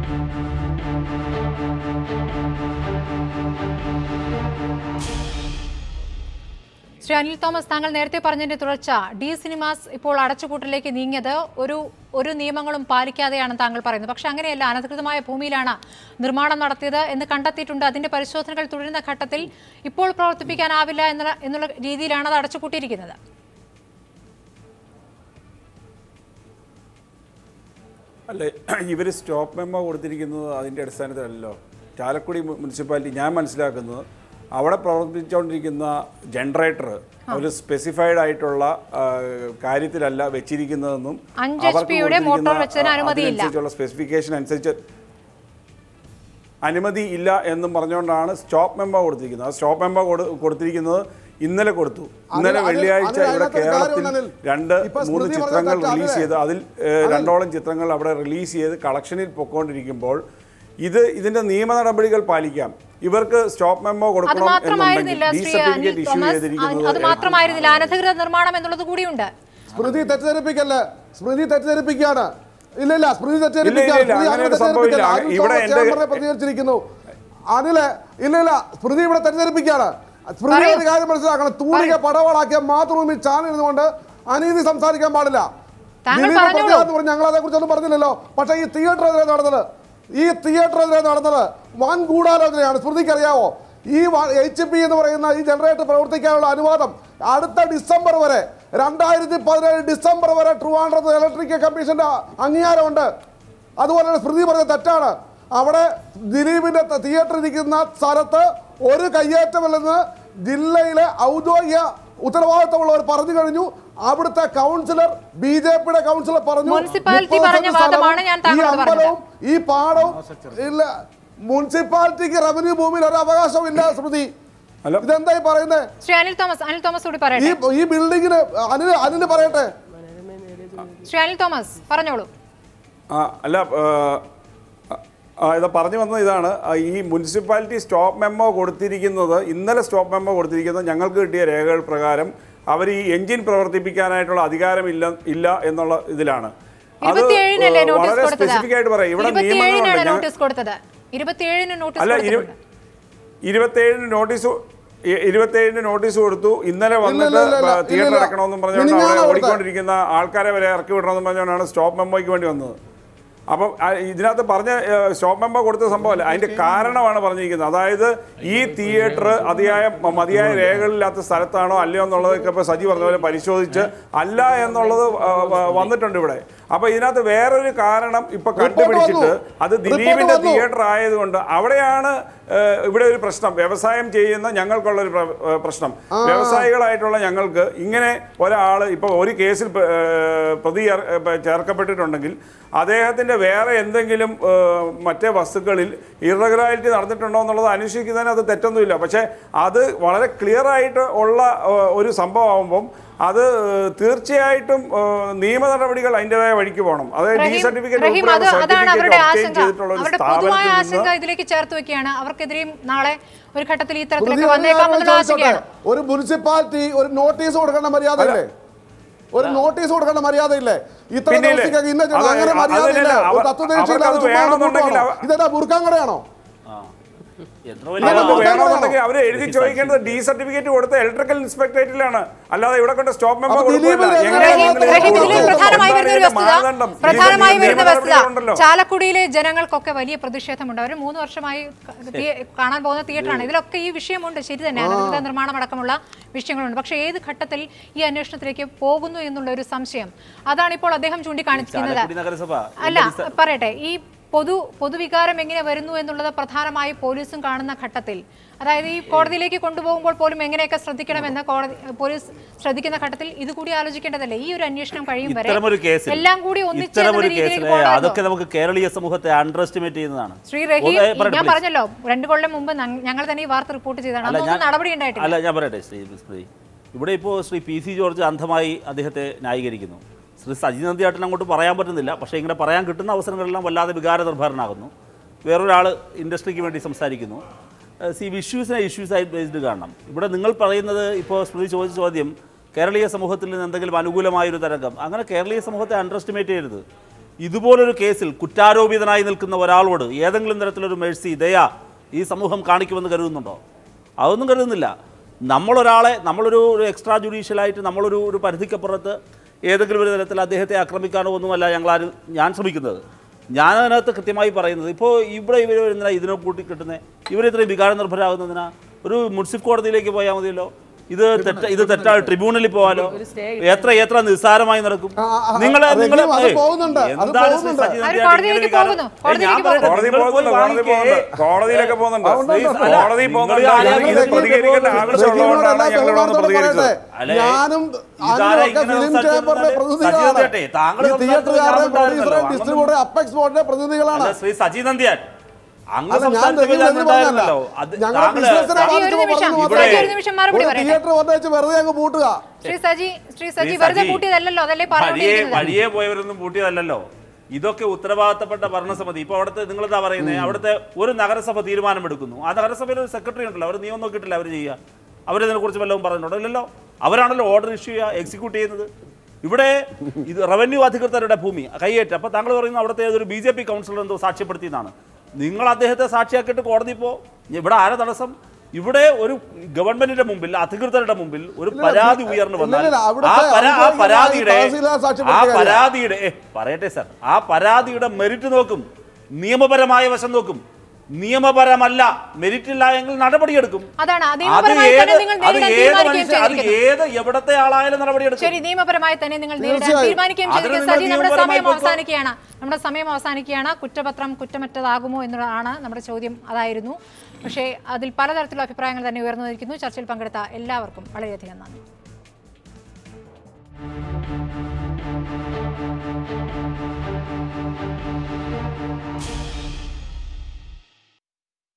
Shri Anil Thomas, താങ്കൾ നേരത്തെ പറഞ്ഞതിന്റെ തുടർച്ച, ഡി സിനിമാസ് ഇപ്പോൾ അടച്ചുപൂട്ടലിലേക്ക് നീങ്ങിയത് ഒരു നിയമങ്ങളും പാലിക്കാതെയാണ് താങ്കൾ പറയുന്നത്. പക്ഷെ അങ്ങനെയല്ല, അനധികൃതമായ ഭൂമിയിലാണ് നിർമ്മാണം നടത്തിയത് എന്ന് കണ്ടെത്തിയിട്ടുണ്ട്. അതിന്റെ പരിശോധനകൾ തുടരുന്ന ഘട്ടത്തിൽ ഇപ്പോൾ പ്രവർത്തിപ്പിക്കാനാവില്ല എന്നുള്ള രീതിയിലാണ് അത് അടച്ചുപൂട്ടിയിരിക്കുന്നത്. അല്ല, ഇവർ സ്റ്റോപ്പ് മെമ്മോ കൊടുത്തിരിക്കുന്നത് അതിൻ്റെ അടിസ്ഥാനത്തിലല്ലോ. ചാലക്കുടി മുനിസിപ്പാലിറ്റി ഞാൻ മനസ്സിലാക്കുന്നത് അവിടെ പ്രവർത്തിച്ചുകൊണ്ടിരിക്കുന്ന ജനറേറ്റർ അവർ സ്പെസിഫൈഡ് ആയിട്ടുള്ള കാര്യത്തിലല്ല വെച്ചിരിക്കുന്നതെന്നും അതിനനുസരിച്ചുള്ള സ്പെസിഫിക്കേഷൻ അനുസരിച്ച് അനുമതി ഇല്ല എന്നും പറഞ്ഞുകൊണ്ടാണ് സ്റ്റോപ്പ് മെമ്മോ കൊടുത്തിരിക്കുന്നത്. ആ സ്റ്റോപ്പ് മെമ്മോ കൊടുത്തിരിക്കുന്നത് ഇന്നലെ കൊടുത്തു. ഇന്നലെ വെള്ളിയാഴ്ച ഇവിടെ കേരളത്തിൽ 2-3 ചിത്രങ്ങൾ റിലീസ് ചെയ്ത് അതിൽ 2ഓളം ചിത്രങ്ങൾ അവിടെ റിലീസ് ചെയ്ത് കളക്ഷനിൽ പൊക്കോണ്ടിരിക്കുമ്പോൾ ഇതിന്റെ നിയമ നടപടികൾ പാലിക്കാം. ഇവർക്ക് സ്റ്റോപ്പ് മെമ്മോ കൊടുക്കണം എന്നുണ്ടെങ്കിൽ സർട്ടിഫിക്കറ്റ് ഇഷ്യൂ ചെയ്തിരിക്കുന്നത് അത് മാത്രമായിരുന്നില്ല, അനധികൃത നിർമ്മാണം എന്നുള്ളത് കൂടിയുണ്ട്. സ്മൃതി തെറ്റിദ്ധരിപ്പിക്കല്ലേ, സ്മൃതി തെറ്റിദ്ധരിപ്പിക്കുകയാണ്. ഇല്ല സ്മൃതി പ്രതികരിച്ചിരിക്കുന്നു. അനില് ഇല്ല സ്മൃതി ഇവിടെ തെറ്റിദ്ധരിപ്പിക്കുകയാണ്. സ്മൃതി ഒരു കാര്യം മനസ്സിലാക്കണം, തൂണിക പടവളാക്കിയ മാതൃഭൂമി ചാനൽ ഇരുന്നുകൊണ്ട് അനീതി സംസാരിക്കാൻ പാടില്ല. ഞങ്ങൾ അതേ കുറിച്ചൊന്നും പറഞ്ഞില്ലല്ലോ. പക്ഷെ ഈ തിയേറ്റർ നടന്നത് വൻ ഗൂഢാലോചനയാണ്. സ്മൃതിക്കറിയാവോ? ഈ HP എന്ന് പറയുന്ന ഈ ജനറേറ്റർ പ്രവർത്തിക്കാനുള്ള അനുവാദം അടുത്ത ഡിസംബർ വരെ, 2017 ഡിസംബർ വരെ ട്രിവാൻഡ്രത്ത് ഇലക്ട്രിക്കൽ കമ്മീഷന്റെ അംഗീകാരമുണ്ട്. അതുപോലെ സ്മൃതി പറഞ്ഞ തെറ്റാണ്. അവിടെ ദിലീപിന്റെ തിയേറ്റർ ഇരിക്കുന്ന സ്ഥലത്ത് ഒരു കയ്യേറ്റമില്ലെന്ന് ജില്ലയിലെ ഔദ്യോഗിക ഉത്തരവാദിത്തമുള്ളവർ പറഞ്ഞു കഴിഞ്ഞു. അവിടുത്തെ കൗൺസിലർ, BJPയുടെ കൗൺസിലർ പറഞ്ഞു ഈ പാടവും ഇല്ല, മുനിസിപ്പാലിറ്റിക്ക് റവന്യൂ ഭൂമിയിൽ ഒരു അവകാശവും ഇല്ല. സ്മൃതി ഇതെന്തായി പറയുന്നത്? ഈ ബിൽഡിങ്ങിന് അനിൽ പറയട്ടെ. ശ്രീ അനിൽ തോമസ് പറഞ്ഞോളൂ. അല്ല, ഇത് പറഞ്ഞു വന്നത് ഇതാണ്. ഈ മുനിസിപ്പാലിറ്റി സ്റ്റോപ്പ് മെമ്മോ കൊടുത്തിരിക്കുന്നത്, ഇന്നലെ സ്റ്റോപ്പ് മെമ്മോ കൊടുത്തിരിക്കുന്നത് ഞങ്ങൾക്ക് കിട്ടിയ രേഖകൾ പ്രകാരം അവർ ഈ എഞ്ചിൻ പ്രവർത്തിപ്പിക്കാനായിട്ടുള്ള അധികാരം ഇല്ല എന്നുള്ള ഇതിലാണ്. അത് വളരെ സ്പെസിഫിക് ആയിട്ട് പറയാം. ഇവിടെ നിയമങ്ങളുണ്ട്. അല്ല, 27 നോട്ടീസ് കൊടുത്തു. ഇന്നലെ വന്നിട്ട് തിയേറ്റർ ഇറക്കണമെന്നും പറഞ്ഞുകൊണ്ട് അവിടെ ഓടിക്കൊണ്ടിരിക്കുന്ന ആൾക്കാരെ വരെ ഇറക്കി വിടണമെന്നും പറഞ്ഞുകൊണ്ടാണ് സ്റ്റോപ്പ് മെമ്മോയ്ക്ക് വേണ്ടി വന്നത്. അപ്പം ഇതിനകത്ത് പറഞ്ഞ സ്റ്റോപ്പ് മെമ്മോ കൊടുത്ത സംഭവമല്ല, അതിൻ്റെ കാരണമാണ് പറഞ്ഞിരിക്കുന്നത്. അതായത് ഈ തിയേറ്റർ മതിയായ രേഖകളില്ലാത്ത സ്ഥലത്താണോ അല്ലയോ എന്നുള്ളതൊക്കെ ഇപ്പോൾ സജി പറഞ്ഞ പോലെ പരിശോധിച്ച് അല്ല എന്നുള്ളത് വന്നിട്ടുണ്ട് ഇവിടെ. അപ്പോൾ ഇതിനകത്ത് വേറൊരു കാരണം ഇപ്പോൾ കണ്ടുപിടിച്ചിട്ട് അത് ദിലീപിൻ്റെ തിയേറ്റർ ആയതുകൊണ്ട് അവിടെയാണ് ഇവിടെ ഒരു പ്രശ്നം. വ്യവസായം ചെയ്യുന്ന ഞങ്ങൾക്കുള്ളൊരു പ്രശ്നം, വ്യവസായികളായിട്ടുള്ള ഞങ്ങൾക്ക് ഇങ്ങനെ ഒരാൾ ഇപ്പോൾ ഒരു കേസിൽ പ്രതി ചേർക്കപ്പെട്ടിട്ടുണ്ടെങ്കിൽ അദ്ദേഹത്തിൻ്റെ വേറെ എന്തെങ്കിലും മറ്റേ വസ്തുക്കളിൽ ഇറഗുലാരിറ്റി നടന്നിട്ടുണ്ടോ എന്നുള്ളത് അന്വേഷിക്കുന്നതിന് അത് തെറ്റൊന്നുമില്ല. പക്ഷേ അത് വളരെ ക്ലിയർ ആയിട്ട് ഉള്ള ഒരു സംഭവമാകുമ്പം അത് തീർച്ചയായിട്ടും നിയമ നടപടികൾ അതിൻ്റെതായ വഴിക്ക് പോകണം. അതായത് ഡി സർട്ടിഫിക്കറ്റ് ഇതിലേക്ക് ചേർത്ത് വെക്കുകയാണ്. അവർക്കെതിരെയും നാളെ ഒരു ഘട്ടത്തിൽ ഈ തരത്തിലൊക്കെ വന്നേക്കാമെന്നുള്ള ആശങ്കയാണ്. ഒരു മുനിസിപ്പാലിറ്റി ഒരു നോട്ടീസ് കൊടുക്കേണ്ട മര്യാദയില്ലേ? ഒരു നോട്ടീസ് കൊടുക്കേണ്ട മര്യാദയില്ലേ? ഇതെന്താ ബുർക്കാങ്കടയാണോ? അവര് എഴുതി ചോദിക്കേണ്ടത് ഡി സർട്ടിഫിക്കറ്റ് കൊടുത്ത ഇലക്ട്രിക്കൽ ഇൻസ്പെക്ടറേറ്റിലാണ്, അല്ലാതെ ഇവിടെ കൊണ്ട് സ്റ്റോപ്പ് മെമ്മോ ചാലക്കുടിയിലെ ജനങ്ങൾക്കൊക്കെ വലിയ പ്രതിഷേധമുണ്ട്. അവർ 3 വർഷമായി കാണാൻ പോകുന്ന തിയേറ്ററാണ്. ഇതിലൊക്കെ ഈ വിഷയമുണ്ട്, ശരി തന്നെ, അനധികൃത നിർമ്മാണം അടക്കമുള്ള വിഷയങ്ങളുണ്ട്. പക്ഷേ ഏത് ഘട്ടത്തിൽ ഈ അന്വേഷണത്തിലേക്ക് പോകുന്നു എന്നുള്ള ഒരു സംശയം അതാണ് ഇപ്പോൾ അദ്ദേഹം ചൂണ്ടിക്കാണിച്ചിരിക്കുന്നത്. അല്ല, പറയട്ടെ, ഈ പൊതുവികാരം എങ്ങനെ വരുന്നു എന്നുള്ളത് പ്രധാനമായി പോലീസും കാണുന്ന ഘട്ടത്തിൽ, അതായത് ഈ കോടതിയിലേക്ക് കൊണ്ടുപോകുമ്പോൾ പോലും എങ്ങനെയൊക്കെ ശ്രദ്ധിക്കണമെന്ന് പോലീസ് ശ്രദ്ധിക്കുന്ന ഘട്ടത്തിൽ ഇതുകൂടി ആലോചിക്കേണ്ടതല്ലേ? ഈ ഒരു അന്വേഷണം കഴിയും വരെ എല്ലാം കൂടി അതൊക്കെ നമുക്ക് കേരളീയ സമൂഹത്തെ അണ്ടർ എസ്റ്റിമേറ്റ് ചെയ്യുന്നതാണ്. ശ്രീ റഹീം, ഞാൻ പറഞ്ഞല്ലോ 2 കൊല്ലം മുമ്പ് ഞങ്ങൾ തന്നെ ഈ വാർത്ത റിപ്പോർട്ട് ചെയ്തതാണ്. അതൊന്നും നടപടി ഉണ്ടായിട്ടില്ല. അല്ല, ഞാൻ പറയട്ടെ ശ്രീ ഇവിടെ ഇപ്പോൾ ശ്രീ PC ജോർജ് അന്ധമായി അദ്ദേഹത്തെ ന്യായീകരിക്കുന്നു. ശ്രീ സജി നന്ദിയായിട്ട് അങ്ങോട്ട് പറയാൻ പറ്റുന്നില്ല. പക്ഷേ ഇങ്ങനെ പറയാൻ കിട്ടുന്ന അവസരങ്ങളെല്ലാം വല്ലാതെ വികാരനിർഭരനാകുന്നു. വേറൊരാൾ ഇൻഡസ്ട്രിക്ക് വേണ്ടി സംസാരിക്കുന്നു. ഇഷ്യൂസായി ബേസ്ഡ് കാണണം. ഇവിടെ നിങ്ങൾ പറയുന്നത്, ഇപ്പോൾ സ്മൃതി ചോദിച്ച ചോദ്യം കേരളീയ സമൂഹത്തിൽ നിന്ന് എന്തെങ്കിലും അനുകൂലമായൊരു തരംഗം, അങ്ങനെ കേരളീയ സമൂഹത്തെ അണ്ടർ എസ്റ്റിമേറ്റ് ചെയ്യരുത്. ഇതുപോലൊരു കേസിൽ കുറ്റാരോപിതനായി നിൽക്കുന്ന ഒരാളോട് ഏതെങ്കിലും തരത്തിലൊരു മേഴ്സി ദയ ഈ സമൂഹം കാണിക്കുമെന്ന് കരുതുന്നുണ്ടോ? അതൊന്നും കരുതുന്നില്ല. നമ്മളൊരു എക്സ്ട്രാ ജുഡീഷ്യലായിട്ട് നമ്മളൊരു പരിധിക്കപ്പുറത്ത് ഏതെങ്കിലും ഒരു തരത്തിൽ അദ്ദേഹത്തെ ആക്രമിക്കാനോ ഒന്നുമല്ല ഞാൻ ശ്രമിക്കുന്നത്. ഞാൻ അതിനകത്ത് കൃത്യമായി പറയുന്നത്, ഇപ്പോൾ ഇവിടെ എന്തിനാ ഇതിനെ കൂട്ടി കിട്ടുന്നത്? ഇവരിത്രയും വികാരനിർഭരാകുന്നതിനാ? ഒരു മുൻസിഫ് കോടതിയിലേക്ക് പോയാൽ മതിയല്ലോ. ഇത് തെറ്റാണ്, ട്രിബ്യൂണലിൽ പോകാലോ. എത്ര നിസ്സാരമായി നടക്കും. ശ്രീ സജി നന്ദ്യാൻ വഴിയെ പോയവരൊന്നും പൂട്ടിയതല്ലോ. ഇതൊക്കെ ഉത്തരവാദിത്തപ്പെട്ട ഭരണസമിതി. ഇപ്പോൾ അവിടുത്തെ നിങ്ങളെന്താ പറയുന്നത്, അവിടുത്തെ ഒരു നഗരസഭ തീരുമാനമെടുക്കുന്നു, ആ നഗരസഭയിൽ ഒരു സെക്രട്ടറി ഉണ്ടല്ലോ, അവർ നിയമം നോക്കിയിട്ടില്ല അവർ ചെയ്യുക. അവരിതിനെ കുറിച്ച് വല്ലതും പറഞ്ഞിട്ടുണ്ടോ? ഇല്ലല്ലോ. അവരാണല്ലോ ഓർഡർ ഇഷ്യൂ ചെയ്യുക, എക്സിക്യൂട്ട് ചെയ്യുന്നത്. ഇവിടെ ഇത് റവന്യൂ അധികൃതരുടെ ഭൂമി കൈയേറ്റം. അപ്പോൾ താങ്കൾ പറയുന്നത് അവിടുത്തെ ഏതൊരു BJP കൗൺസിലർ എന്തോ സാക്ഷ്യപ്പെടുത്തിയെന്നാണ്. നിങ്ങൾ അദ്ദേഹത്തെ സാക്ഷിയാക്കിയിട്ട് കോടതി പോ. ഇവിടെ ആരെ തടസ്സം? ഇവിടെ ഒരു ഗവൺമെന്റിന്റെ മുമ്പിൽ, അധികൃതരുടെ മുമ്പിൽ ഒരു പരാതി ഉയർന്നു വന്നാൽ പറയട്ടെ സർ, ആ പരാതിയുടെ മെറിറ്റ് നോക്കും, നിയമപരമായ വശം നോക്കും. നിയമപരമല്ല, മെറിറ്റ് ഇല്ല എങ്കിൽ നടപടിയെടുക്കും. എവിടത്തെ ആളായാലും നടപടിയെടുക്കും. ശരി, നിയമപരമായി തന്നെ നിങ്ങൾ തീരുമാനിക്കുകയും നമ്മുടെ സമയം അവസാനിക്കുകയാണ്. കുറ്റപത്രം കുറ്റമറ്റതാകുമോ എന്നതാണ് നമ്മുടെ ചോദ്യം. അതായിരുന്നു. പക്ഷേ അതിൽ പലതരത്തിലുള്ള അഭിപ്രായങ്ങൾ തന്നെ ഉയർന്നു വന്നിരിക്കുന്നു. ചർച്ചയിൽ പങ്കെടുത്ത എല്ലാവർക്കും വളരെയധികം നന്ദി.